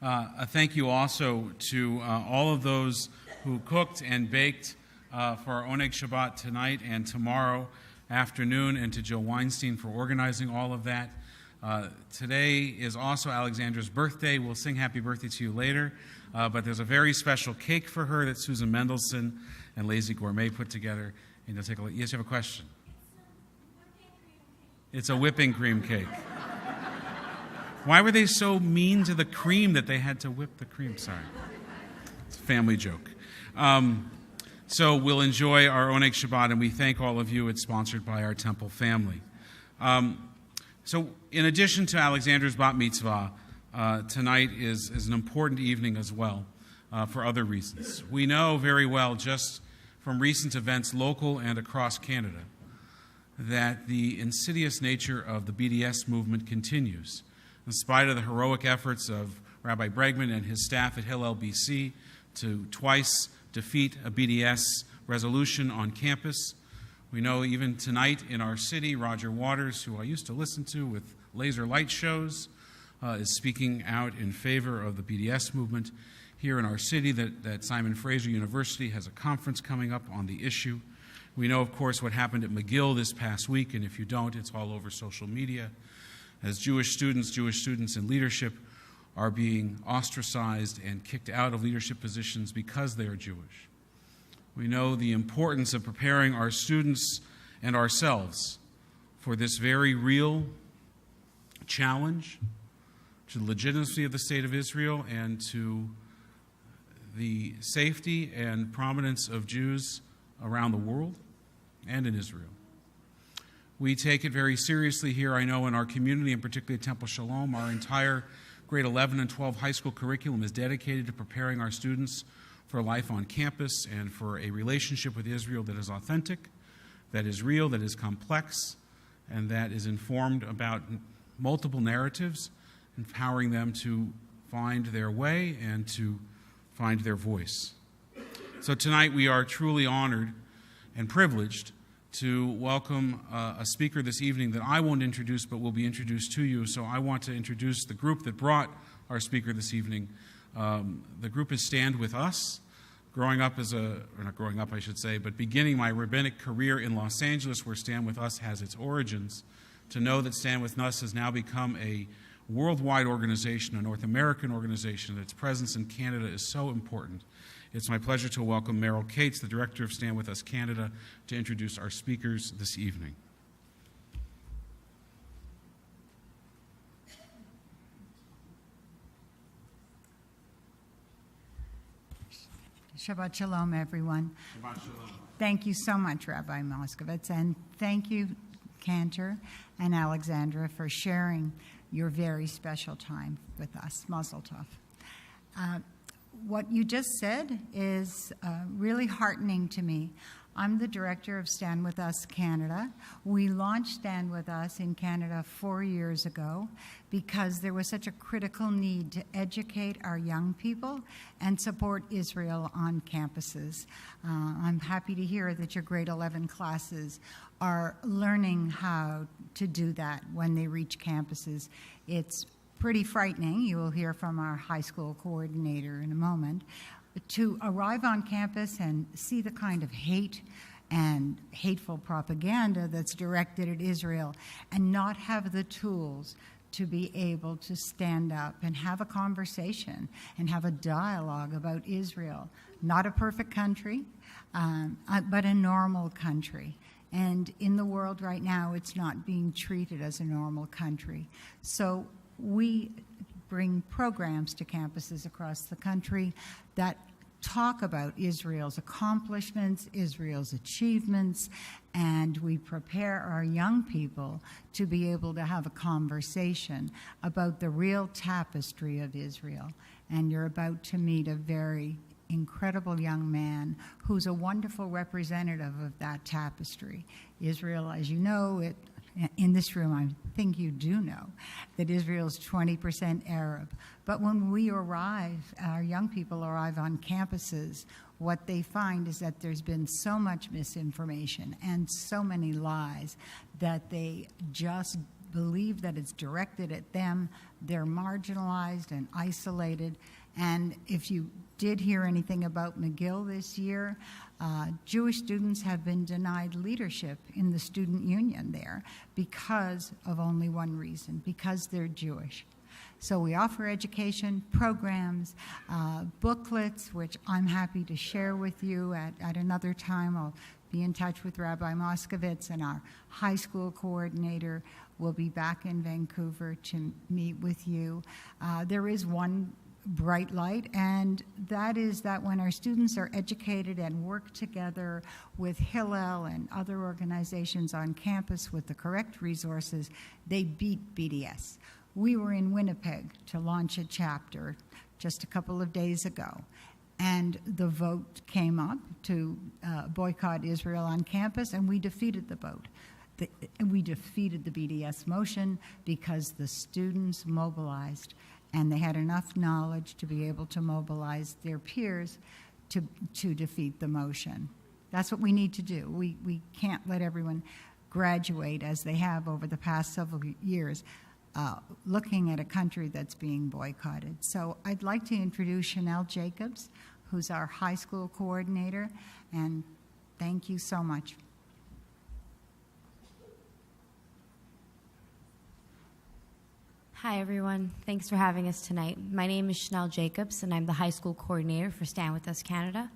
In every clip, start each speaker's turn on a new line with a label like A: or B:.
A: A thank you also to all of those who cooked and baked for our Oneg Shabbat tonight and tomorrow afternoon, and to Jill Weinstein for organizing all of that. Today is also Alexandra's birthday. We'll sing happy birthday to you later, but there's a very special cake for her that Susan Mendelson and Lazy Gourmet put together. And you'll take a look. Yes, you have a question? It's a whipping cream cake. Why were they so mean to the cream that they had to whip the cream? Sorry. It's a family joke. So we'll enjoy our Oneg Shabbat, and we thank all of you. It's sponsored by our temple family. So in addition to Alexandra's bat mitzvah, tonight is an important evening as well for other reasons. We know very well, just from recent events local and across Canada, that the insidious nature of the BDS movement continues, in spite of the heroic efforts of Rabbi Bregman and his staff at Hillel BC to twice defeat a BDS resolution on campus. We know even tonight in our city, Roger Waters, who I used to listen to with laser light shows, is speaking out in favor of the BDS movement. Here in our city, that Simon Fraser University has a conference coming up on the issue. We know, of course, what happened at McGill this past week, and if you don't, it's all over social media, as Jewish students in leadership are being ostracized and kicked out of leadership positions because they are Jewish. We know the importance of preparing our students and ourselves for this very real challenge to the legitimacy of the State of Israel and to the safety and prominence of Jews around the world and in Israel. We take it very seriously here, I know, in our community, and particularly at Temple Shalom. Our entire grade 11 and 12 high school curriculum is dedicated to preparing our students for life on campus and for a relationship with Israel that is authentic, that is real, that is complex, and that is informed about multiple narratives, empowering them to find their way and to find their voice. So tonight we are truly honored and privileged to welcome a speaker this evening that I won't introduce but will be introduced to you. So I want to introduce the group that brought our speaker this evening. The group is StandWithUs. Beginning my rabbinic career in Los Angeles, where StandWithUs has its origins, to know that StandWithUs has now become a worldwide organization, a North American organization, that its presence in Canada is so important. It's my pleasure to welcome Meryl Cates, the director of StandWithUs Canada, to introduce our speakers this evening.
B: Shabbat Shalom, everyone.
A: Shabbat Shalom.
B: Thank you so much, Rabbi Moskowitz, and thank you, Cantor and Alexandra, for sharing your very special time with us. Mazel tov. What you just said is really heartening to me. I'm the director of StandWithUs Canada. We launched StandWithUs in Canada 4 years ago because there was such a critical need to educate our young people and support Israel on campuses. I'm happy to hear that your grade 11 classes are learning how to do that when they reach campuses. It's pretty frightening. You will hear from our high school coordinator in a moment. To arrive on campus and see the kind of hate and hateful propaganda that's directed at Israel and not have the tools to be able to stand up and have a conversation and have a dialogue about Israel. Not a perfect country, but a normal country. And in the world right now, it's not being treated as a normal country. So we bring programs to campuses across the country that talk about Israel's accomplishments, Israel's achievements, and we prepare our young people to be able to have a conversation about the real tapestry of Israel. And you're about to meet a very incredible young man who's a wonderful representative of that tapestry. Israel, as you know, in this room, I think you do know that Israel is 20% Arab. But when we arrive, our young people arrive on campuses, what they find is that there's been so much misinformation and so many lies that they just believe that it's directed at them. They're marginalized and isolated. And if you did hear anything about McGill this year, Jewish students have been denied leadership in the student union there because of only one reason, because they're Jewish. So we offer education programs, booklets, which I'm happy to share with you at another time. I'll be in touch with Rabbi Moskowitz, and our high school coordinator will be back in Vancouver to meet with you. There is one bright light, and that is that when our students are educated and work together with Hillel and other organizations on campus with the correct resources, they beat BDS. We were in Winnipeg to launch a chapter just a couple of days ago, and the vote came up to boycott Israel on campus, and we defeated the vote. We defeated the BDS motion because the students mobilized, and they had enough knowledge to be able to mobilize their peers to defeat the motion. That's what we need to do. We can't let everyone graduate as they have over the past several years, looking at a country that's being boycotted. So I'd like to introduce Chanel Jacobs, who's our high school coordinator, and thank you so much.
C: Hi, everyone. Thanks for having us tonight. My name is Chanel Jacobs, and I'm the high school coordinator for Stand With Us Canada.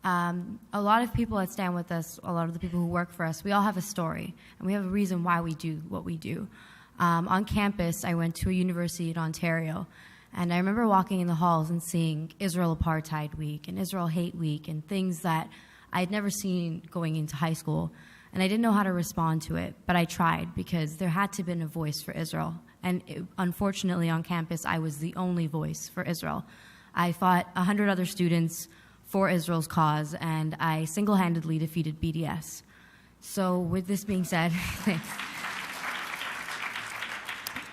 C: A lot of people at Stand With Us, a lot of the people who work for us, we all have a story, and we have a reason why we do what we do. On campus, I went to a university in Ontario, and I remember walking in the halls and seeing Israel Apartheid Week and Israel Hate Week and things that I had never seen going into high school. And I didn't know how to respond to it, but I tried because there had to have been a voice for Israel. And unfortunately, on campus, I was the only voice for Israel. I fought 100 other students for Israel's cause, and I single-handedly defeated BDS. So with this being said, thanks.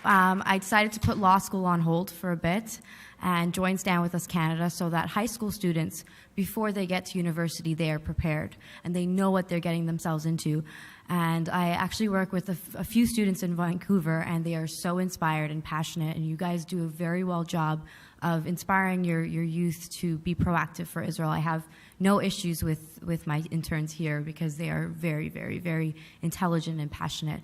C: I decided to put law school on hold for a bit and join Stand With Us Canada so that high school students, before they get to university, they are prepared and they know what they're getting themselves into. And I actually work with a few students in Vancouver, and they are so inspired and passionate, and you guys do a very well job of inspiring your youth to be proactive for Israel. I have no issues with my interns here because they are very, very, very intelligent and passionate.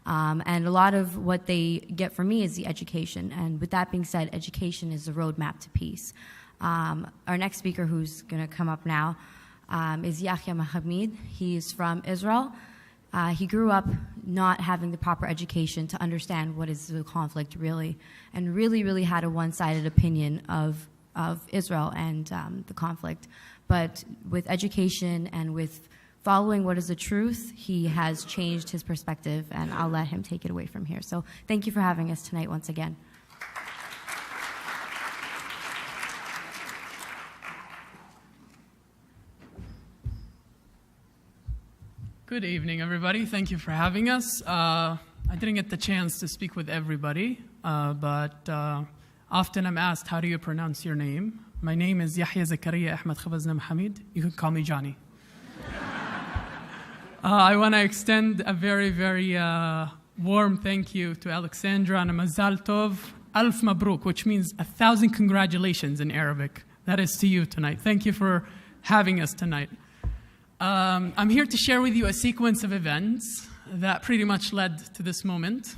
C: And a lot of what they get from me is the education. And with that being said, education is the roadmap to peace. Our next speaker, who's going to come up now, is Yahya Mahamed. He is from Israel. He grew up not having the proper education to understand what is the conflict really, and really, really had a one-sided opinion of Israel and the conflict. But with education and with following what is the truth, he has changed his perspective, and I'll let him take it away from here. So thank you for having us tonight once again.
D: Good evening, everybody. Thank you for having us. I didn't get the chance to speak with everybody, but often I'm asked, how do you pronounce your name? My name is Yahya Zakaria Ahmed Khabazna Mahamed. You can call me Johnny. I want to extend a very, very warm thank you to Alexandra and Mazal Tov, Alf Mabruk, which means 1,000 congratulations in Arabic. That is to you tonight. Thank you for having us tonight. I'm here to share with you a sequence of events that pretty much led to this moment.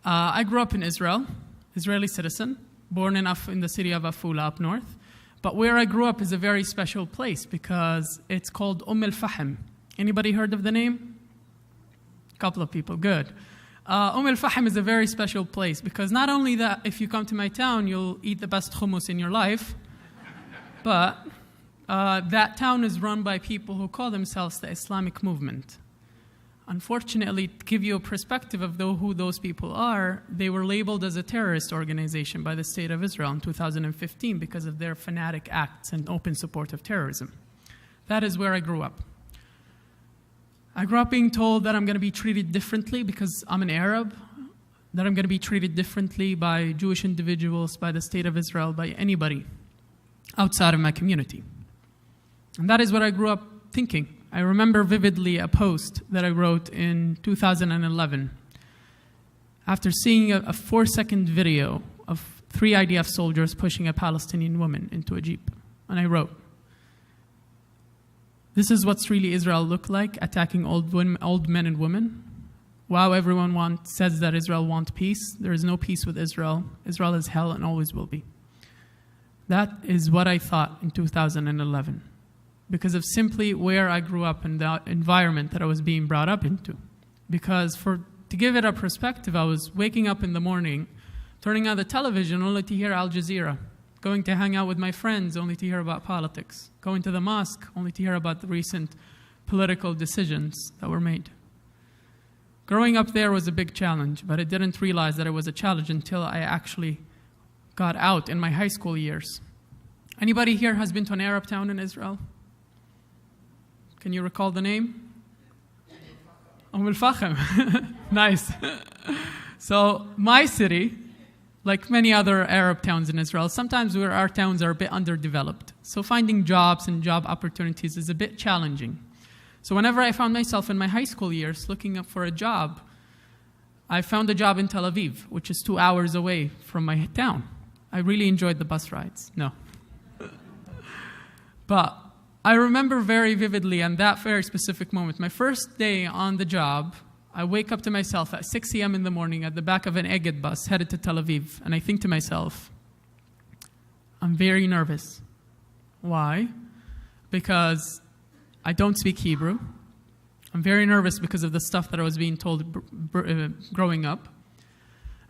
D: I grew up in Israel, Israeli citizen, born in the city of Afula up north. But where I grew up is a very special place because it's called al-Fahim. Anybody heard of the name? A couple of people, good. al-Fahim is a very special place because not only that, if you come to my town, you'll eat the best hummus in your life, but that town is run by people who call themselves the Islamic movement. Unfortunately, to give you a perspective of who those people are, they were labeled as a terrorist organization by the State of Israel in 2015 because of their fanatic acts and open support of terrorism. That is where I grew up. I grew up being told that I'm going to be treated differently because I'm an Arab, that I'm going to be treated differently by Jewish individuals, by the State of Israel, by anybody outside of my community. And that is what I grew up thinking. I remember vividly a post that I wrote in 2011. after seeing a 4-second video of 3 IDF soldiers pushing a Palestinian woman into a jeep. And I wrote, "This is what's really Israel look like, attacking old men and women. Wow, everyone says that Israel wants peace. There is no peace with Israel. Israel is hell and always will be." That is what I thought in 2011, because of simply where I grew up and the environment that I was being brought up into. Because to give it a perspective, I was waking up in the morning, turning on the television only to hear Al Jazeera, going to hang out with my friends only to hear about politics, going to the mosque only to hear about the recent political decisions that were made. Growing up there was a big challenge, but I didn't realize that it was a challenge until I actually got out in my high school years. Anybody here has been to an Arab town in Israel? Can you recall the name? Al-Fahim. Nice. So my city, like many other Arab towns in Israel, sometimes where our towns are a bit underdeveloped. So finding jobs and job opportunities is a bit challenging. So whenever I found myself in my high school years looking up for a job, I found a job in Tel Aviv, which is 2 hours away from my town. I really enjoyed the bus rides. No. But I remember very vividly on that very specific moment, my first day on the job, I wake up to myself at 6 a.m. in the morning at the back of an Egged bus headed to Tel Aviv, and I think to myself, I'm very nervous. Why? Because I don't speak Hebrew. I'm very nervous because of the stuff that I was being told growing up.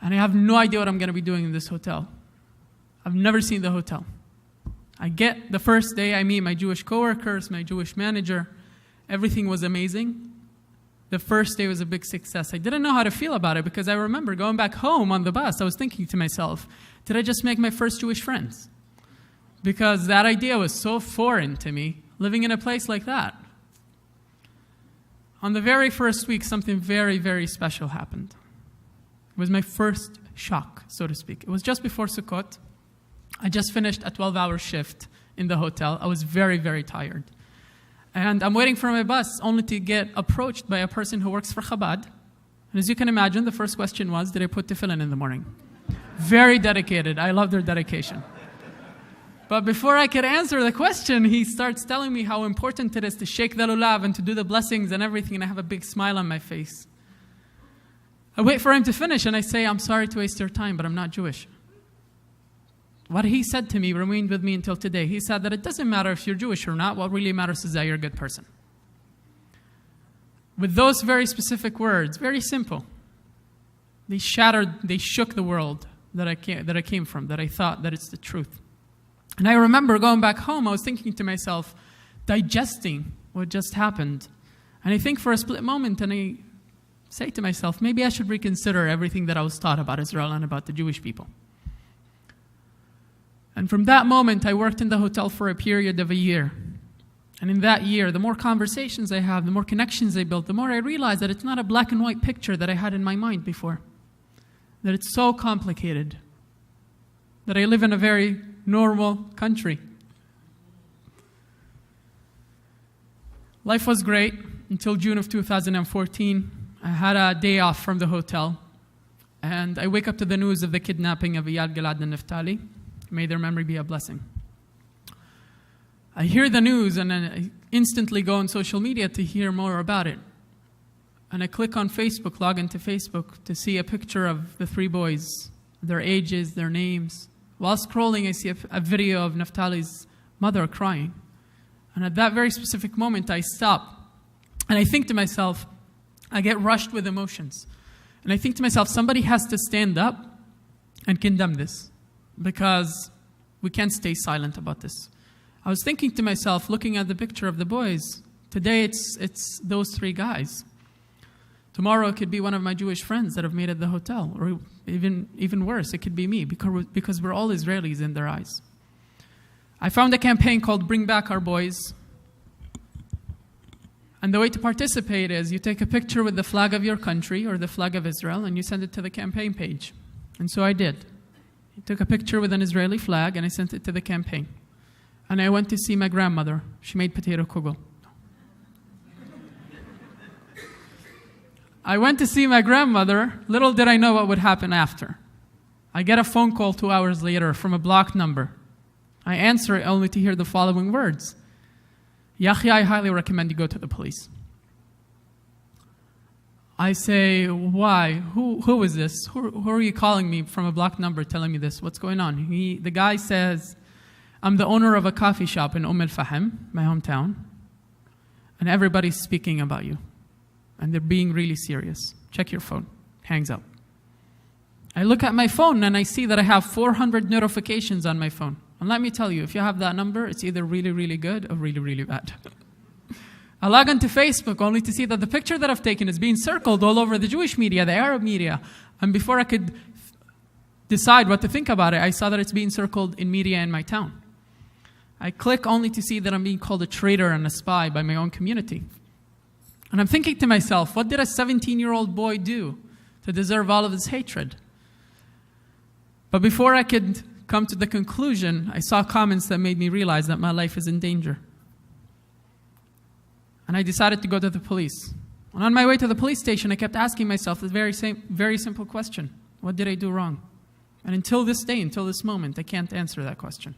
D: And I have no idea what I'm going to be doing in this hotel. I've never seen the hotel. I get the first day, I meet my Jewish coworkers, my Jewish manager. Everything was amazing. The first day was a big success. I didn't know how to feel about it because I remember going back home on the bus, I was thinking to myself, did I just make my first Jewish friends? Because that idea was so foreign to me, living in a place like that. On the very first week, something very, very special happened. It was my first shock, so to speak. It was just before Sukkot. I just finished a 12-hour shift in the hotel. I was very, very tired. And I'm waiting for my bus only to get approached by a person who works for Chabad. And as you can imagine, the first question was, did I put tefillin in the morning? Very dedicated. I love their dedication. But before I could answer the question, he starts telling me how important it is to shake the lulav and to do the blessings and everything, and I have a big smile on my face. I wait for him to finish, and I say, I'm sorry to waste your time, but I'm not Jewish. What he said to me remained with me until today. He said that it doesn't matter if you're Jewish or not. What really matters is that you're a good person. With those very specific words, very simple, they shook the world that I came from, that I thought that it's the truth. And I remember going back home, I was thinking to myself, digesting what just happened. And I think for a split moment, and I say to myself, maybe I should reconsider everything that I was taught about Israel and about the Jewish people. And from that moment, I worked in the hotel for a period of a year. And in that year, the more conversations I have, the more connections I built, the more I realized that it's not a black and white picture that I had in my mind before. That it's so complicated. That I live in a very normal country. Life was great until June of 2014. I had a day off from the hotel. And I wake up to the news of the kidnapping of Iyad, Gilad, and Naftali. May their memory be a blessing. I hear the news and then I instantly go on social media to hear more about it. And I click on Facebook, log into Facebook to see a picture of the 3 boys, their ages, their names. While scrolling, I see a video of Naftali's mother crying. And at that very specific moment, I stop. And I think to myself, I get rushed with emotions. And I think to myself, somebody has to stand up and condemn this. Because we can't stay silent about this. I was thinking to myself, looking at the picture of the boys, today it's those 3 guys. Tomorrow it could be one of my Jewish friends that I've made at the hotel, or even worse, it could be me, because we're all Israelis in their eyes. I found a campaign called Bring Back Our Boys. And the way to participate is you take a picture with the flag of your country or the flag of Israel and you send it to the campaign page. And so I did. I took a picture with an Israeli flag and I sent it to the campaign. And I went to see my grandmother. She made potato kugel. I went to see my grandmother. Little did I know what would happen after. I get a phone call 2 hours later from a blocked number. I answer it only to hear the following words. Yahya, I highly recommend you go to the police. I say, why? Who is this? Who are you calling me from a blocked number telling me this? What's going on? The guy says, I'm the owner of a coffee shop in Al-Fahim, my hometown, and everybody's speaking about you. And they're being really serious. Check your phone. Hangs up. I look at my phone and I see that I have 400 notifications on my phone. And let me tell you, if you have that number, it's either really, really good or really, really bad. I log onto Facebook only to see that the picture that I've taken is being circled all over the Jewish media, the Arab media. And before I could decide what to think about it, I saw that it's being circled in media in my town. I click only to see that I'm being called a traitor and a spy by my own community. And I'm thinking to myself, what did a 17-year-old boy do to deserve all of this hatred? But before I could come to the conclusion, I saw comments that made me realize that my life is in danger. And I decided to go to the police. And on my way to the police station, I kept asking myself the very simple question. What did I do wrong? And until this day, until this moment, I can't answer that question.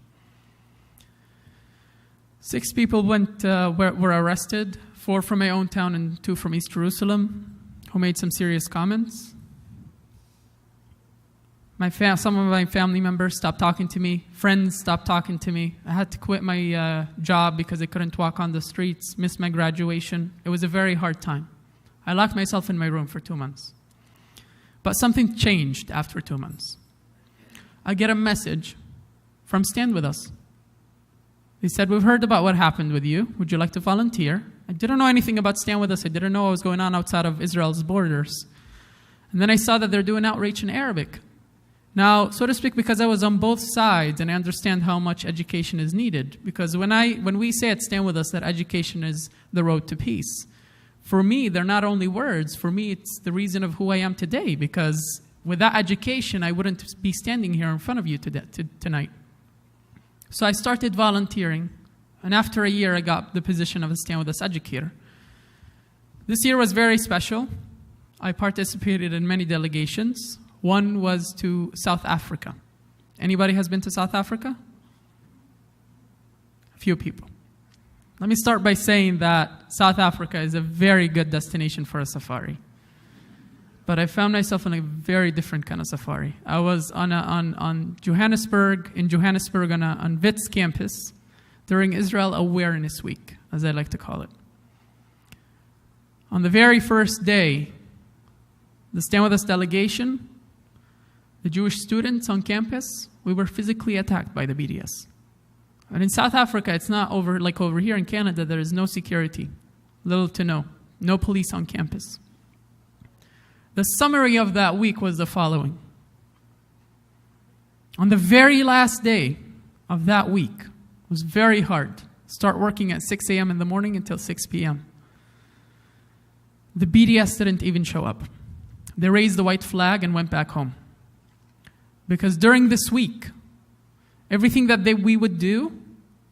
D: 6 people were arrested, 4 from my own town and 2 from East Jerusalem, who made some serious comments. Some of my family members stopped talking to me. Friends stopped talking to me. I had to quit my job because I couldn't walk on the streets, missed my graduation. It was a very hard time. I locked myself in my room for 2 months. But something changed after 2 months. I get a message from StandWithUs. They said, we've heard about what happened with you. Would you like to volunteer? I didn't know anything about StandWithUs. I didn't know what was going on outside of Israel's borders. And then I saw that they're doing outreach in Arabic. Now, so to speak, because I was on both sides and I understand how much education is needed, because when we say at StandWithUs that education is the road to peace, for me, they're not only words. For me, it's the reason of who I am today, because without education, I wouldn't be standing here in front of you tonight. So I started volunteering, and after a year, I got the position of a StandWithUs educator. This year was very special. I participated in many delegations. One was to South Africa. Anybody has been to South Africa? A few people. Let me start by saying that South Africa is a very good destination for a safari. But I found myself on a very different kind of safari. I was on Johannesburg, on WIT's campus during Israel Awareness Week, as I like to call it. On the very first day, the StandWithUs delegation, the Jewish students on campus, we were physically attacked by the BDS. And in South Africa, it's not like over here in Canada, there is no security, little to no police on campus. The summary of that week was the following. On the very last day of that week, it was very hard. Start working at 6 a.m. in the morning until 6 p.m. The BDS didn't even show up. They raised the white flag and went back home. Because during this week, everything that we would do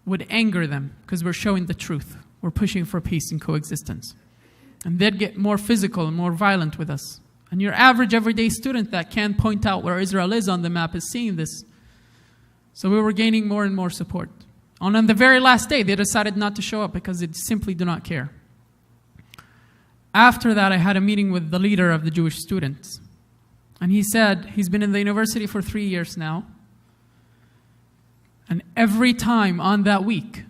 D: would anger them because we're showing the truth. We're pushing for peace and coexistence. And they'd get more physical and more violent with us. And your average everyday student that can't point out where Israel is on the map is seeing this. So we were gaining more and more support. And on the very last day, they decided not to show up because they simply do not care. After that, I had a meeting with the leader of the Jewish students. And he said he's been in the university for 3 years now. And every time on that week,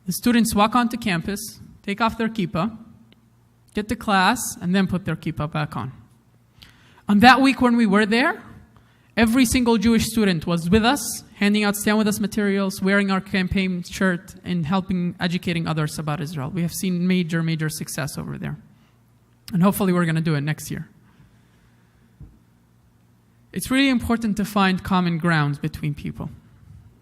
D: the students walk onto campus, take off their kippah, get to class, and then put their kippah back on. On that week when we were there, every single Jewish student was with us, handing out StandWithUs materials, wearing our campaign shirt, and educating others about Israel. We have seen major, major success over there. And hopefully we're going to do it next year. It's really important to find common grounds between people.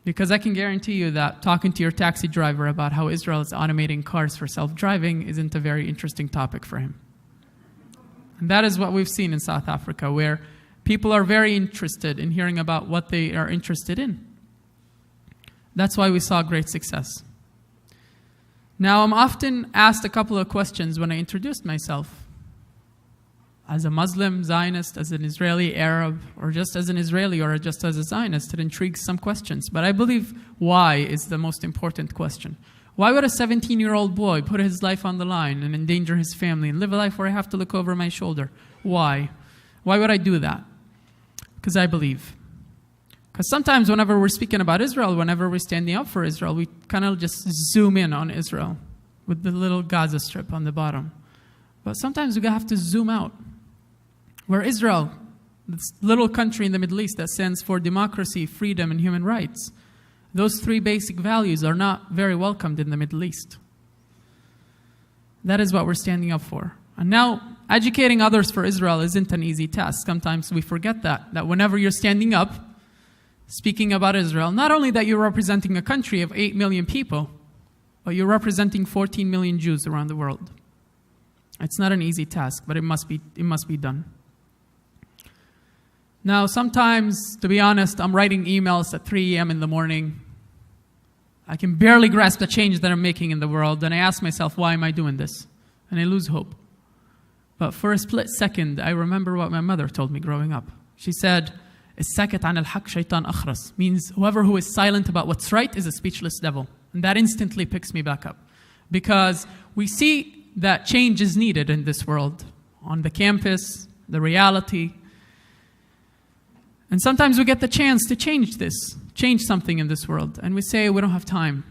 D: Because I can guarantee you that talking to your taxi driver about how Israel is automating cars for self-driving isn't a very interesting topic for him. And that is what we've seen in South Africa, where people are very interested in hearing about what they are interested in. That's why we saw great success. Now, I'm often asked a couple of questions when I introduced myself. as a Muslim, Zionist, as an Israeli, Arab, or just as an Israeli or just as a Zionist, it intrigues some questions. But I believe why is the most important question. Why would a 17-year-old boy put his life on the line and endanger his family and live a life where I have to look over my shoulder? Why? Why would I do that? Because I believe. Because sometimes whenever we're speaking about Israel, whenever we're standing up for Israel, we kind of just zoom in on Israel with the little Gaza Strip on the bottom. But sometimes we have to zoom out. Where Israel, this little country in the Middle East that stands for democracy, freedom, and human rights, those three basic values are not very welcomed in the Middle East. That is what we're standing up for. And now, educating others for Israel isn't an easy task. Sometimes we forget that whenever you're standing up, speaking about Israel, not only that you're representing a country of 8 million people, but you're representing 14 million Jews around the world. It's not an easy task, but it must be done. Now, sometimes, to be honest, I'm writing emails at 3 a.m. in the morning. I can barely grasp the change that I'm making in the world, and I ask myself, why am I doing this? And I lose hope. But for a split second, I remember what my mother told me growing up. She said, "As-sakit an al-haq shaytan akhras," means whoever who is silent about what's right is a speechless devil. And that instantly picks me back up. Because we see that change is needed in this world, on the campus, the reality. And sometimes we get the chance to change this, change something in this world. And we say, we don't have time.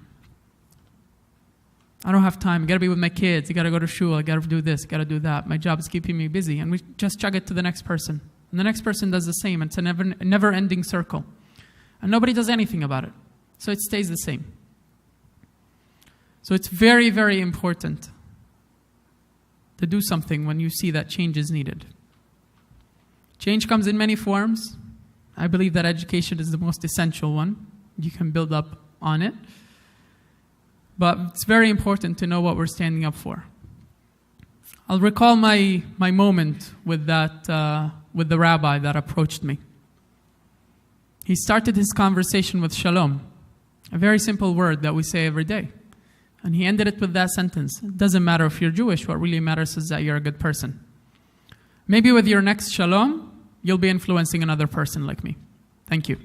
D: I don't have time. I got to be with my kids. I got to go to shul. I got to do this. I got to do that. My job is keeping me busy. And we just chug it to the next person. And the next person does the same. It's a never-ending circle. And nobody does anything about it. So it stays the same. So it's very, very important to do something when you see that change is needed. Change comes in many forms. I believe that education is the most essential one. You can build up on it. But it's very important to know what we're standing up for. I'll recall my moment with with the rabbi that approached me. He started his conversation with shalom, a very simple word that we say every day. And he ended it with that sentence. It doesn't matter if you're Jewish. What really matters is that you're a good person. Maybe with your next shalom, you'll be influencing another person like me. Thank you.